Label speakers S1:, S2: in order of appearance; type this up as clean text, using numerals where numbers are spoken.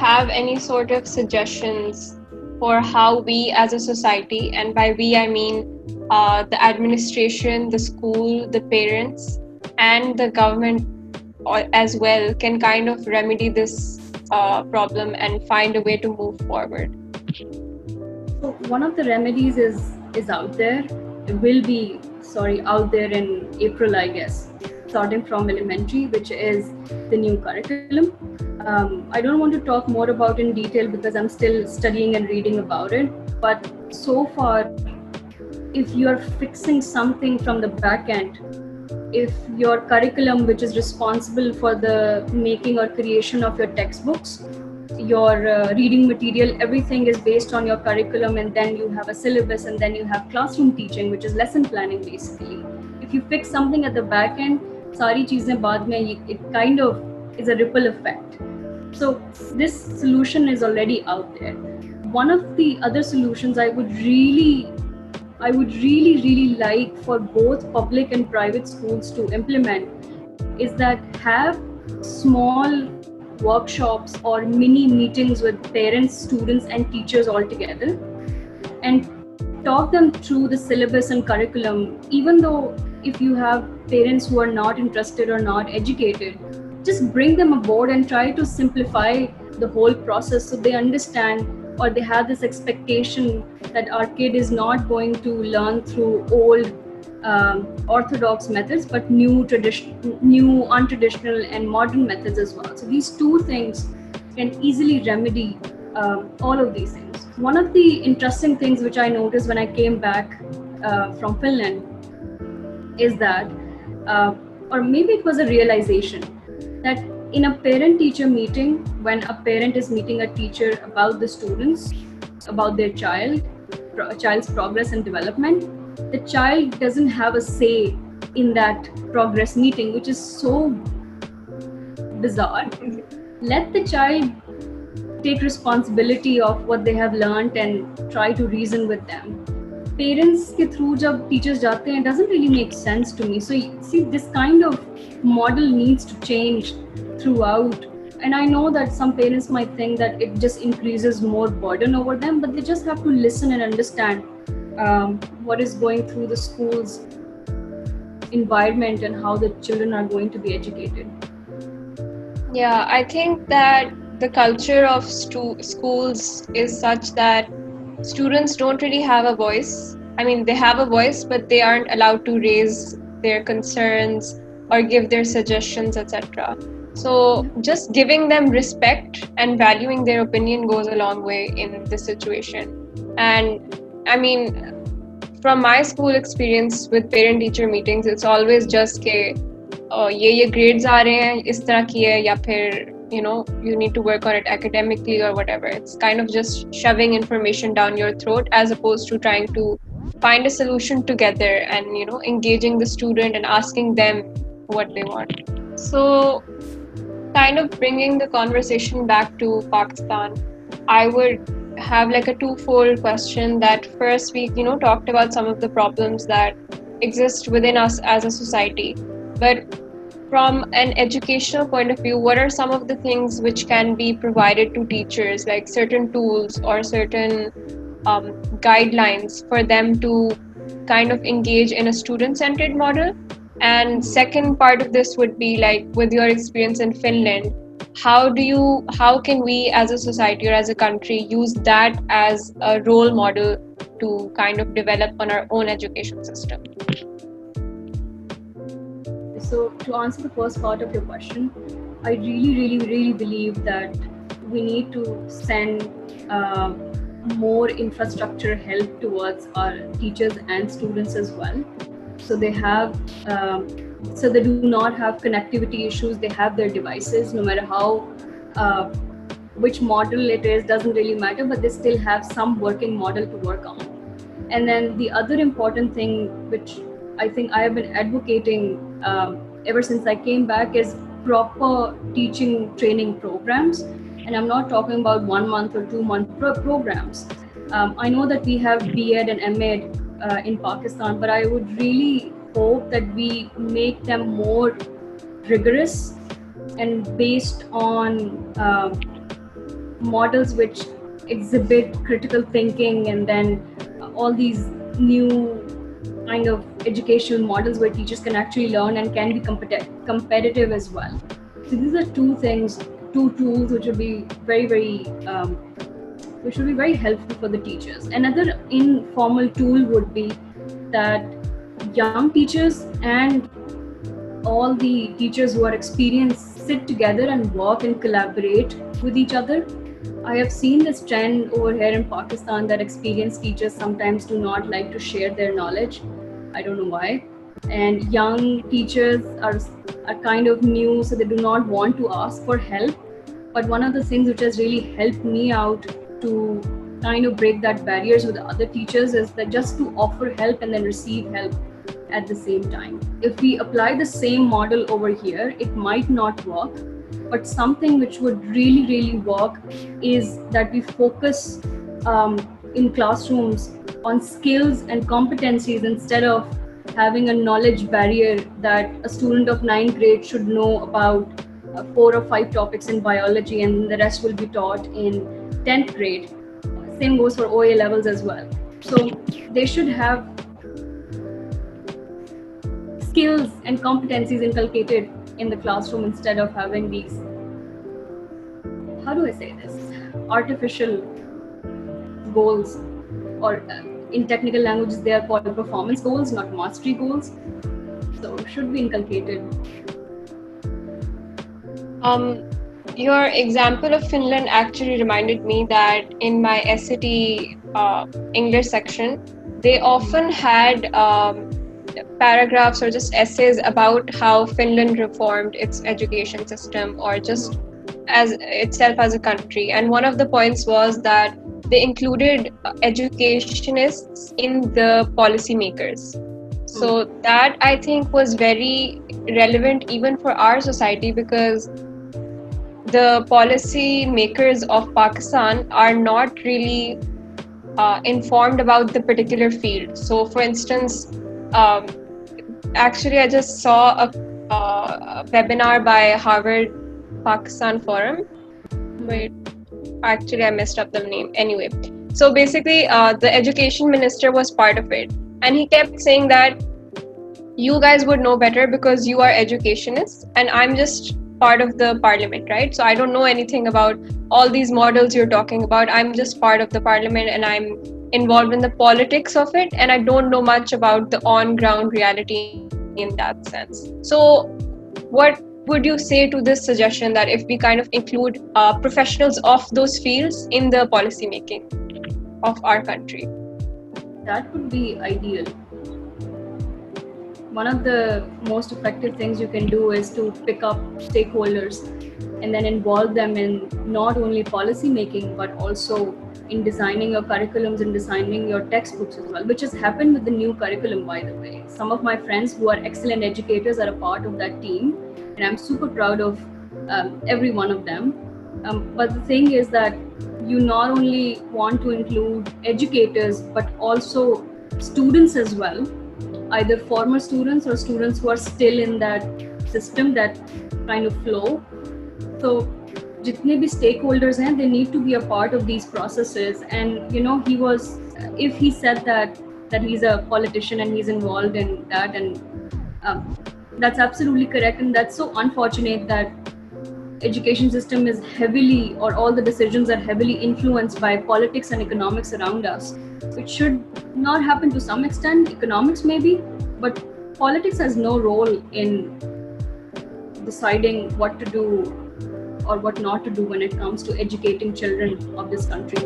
S1: have any sort of suggestions for how we as a society, and by we I mean the administration, the school, the parents, and the government as well, can kind of remedy this problem and find a way to move forward?
S2: So one of the remedies is out there. It will be out there in April, I guess, starting from elementary, which is the new curriculum. I don't want to talk more about it in detail because I'm still studying and reading about it. But so far, if you're fixing something from the back end, if your curriculum, which is responsible for the making or creation of your textbooks, your reading material, everything is based on your curriculum, and then you have a syllabus, and then you have classroom teaching, which is lesson planning basically. If you fix something at the back end, sari cheezein baad mein, it kind of is a ripple effect. So this solution is already out there. One of the other solutions I would really like for both public and private schools to implement is that have small workshops or mini meetings with parents, students, and teachers all together, and talk them through the syllabus and curriculum. Even though if you have parents who are not interested or not educated, just bring them aboard and try to simplify the whole process so they understand, or they have this expectation that our kid is not going to learn through old orthodox methods, but new untraditional and modern methods as well. So these two things can easily remedy all of these things. One of the interesting things which I noticed when I came back from Finland is that, or maybe it was a realization, that in a parent-teacher meeting, when a parent is meeting a teacher about the students, about their child's progress and development, the child doesn't have a say in that progress meeting, which is so bizarre. Let the child take responsibility of what they have learned and try to reason with them. Parents ke through jab teachers jate hain, doesn't really make sense to me. So see, this kind of model needs to change throughout. And I know that some parents might think that it just increases more burden over them, but they just have to listen and understand what is going through the school's environment and how the children are going to be educated.
S1: Yeah, I think that the culture of schools is such that students don't really have a voice. I mean, they have a voice, but they aren't allowed to raise their concerns or give their suggestions, etc. So just giving them respect and valuing their opinion goes a long way in this situation. And I mean, from my school experience with parent-teacher meetings, it's always just ke ye grades aa rahe hain, is tarah ki hai, ya phir, you need to work on it academically or whatever. It's kind of just shoving information down your throat as opposed to trying to find a solution together and, engaging the student and asking them what they want. So kind of bringing the conversation back to Pakistan, I would have like a twofold question. That first, we talked about some of the problems that exist within us as a society, but from an educational point of view, what are some of the things which can be provided to teachers, like certain tools or certain guidelines for them to kind of engage in a student-centered model? And second part of this would be, like, with your experience in Finland, how can we as a society or as a country use that as a role model to kind of develop on our own education system?
S2: So to answer the first part of your question, I really believe that we need to send more infrastructure help towards our teachers and students as well. So they have, so they do not have connectivity issues. They have their devices, no matter how, which model it is, doesn't really matter, but they still have some working model to work on. And then the other important thing, which I think I have been advocating ever since I came back, is proper teaching training programs. And I'm not talking about 1 month or 2 month programs. I know that we have B.Ed and M.Ed in Pakistan, but I would really hope that we make them more rigorous and based on models which exhibit critical thinking, and then all these new kind of educational models where teachers can actually learn and can be competitive as well. So these are two tools which will be which will be very helpful for the teachers. Another informal tool would be that young teachers and all the teachers who are experienced sit together and work and collaborate with each other. I have seen this trend over here in Pakistan that experienced teachers sometimes do not like to share their knowledge. I don't know why. And young teachers are kind of new, so they do not want to ask for help. But one of the things which has really helped me out to kind of break that barriers with other teachers is that just to offer help and then receive help at the same time. If we apply the same model over here, it might not work, but something which would really work is that we focus in classrooms on skills and competencies instead of having a knowledge barrier that a student of 9th grade should know about 4 or 5 topics in biology and the rest will be taught in 10th grade. Same goes for OA levels as well. So they should have skills and competencies inculcated in the classroom instead of having these, how do I say this, artificial goals, or in technical languages they are called performance goals, not mastery goals. So should be inculcated.
S1: Your example of Finland actually reminded me that in my SAT English section, they often had paragraphs or just essays about how Finland reformed its education system or just as itself as a country. And one of the points was that they included educationists in the policymakers. So that I think was very relevant even for our society, because the policy makers of Pakistan are not really informed about the particular field. So for instance, actually I just saw a webinar by Harvard Pakistan Forum. Wait, actually I messed up the name. Anyway, so basically the education minister was part of it, and he kept saying that you guys would know better because you are educationists and I'm just part of the parliament, right? So I don't know anything about all these models you're talking about. I'm just part of the parliament and I'm involved in the politics of it, and I don't know much about the on-ground reality in that sense. So what would you say to this suggestion that if we kind of include professionals of those fields in the policy making of our country?
S2: That would be ideal. One of the most effective things you can do is to pick up stakeholders and then involve them in not only policy making but also in designing your curriculums and designing your textbooks as well, which has happened with the new curriculum, by the way. Some of my friends who are excellent educators are a part of that team, and I'm super proud of every one of them. But the thing is that you not only want to include educators but also students as well, either former students or students who are still in that system, that kind of flow. So jitne bhi stakeholders hain, they need to be a part of these processes. And if he said that he's a politician and he's involved in that, and that's absolutely correct, and that's so unfortunate that education system is heavily, or all the decisions are heavily influenced by politics and economics around us. It should not happen to some extent, economics maybe, but politics has no role in deciding what to do or what not to do when it comes to educating children of this country.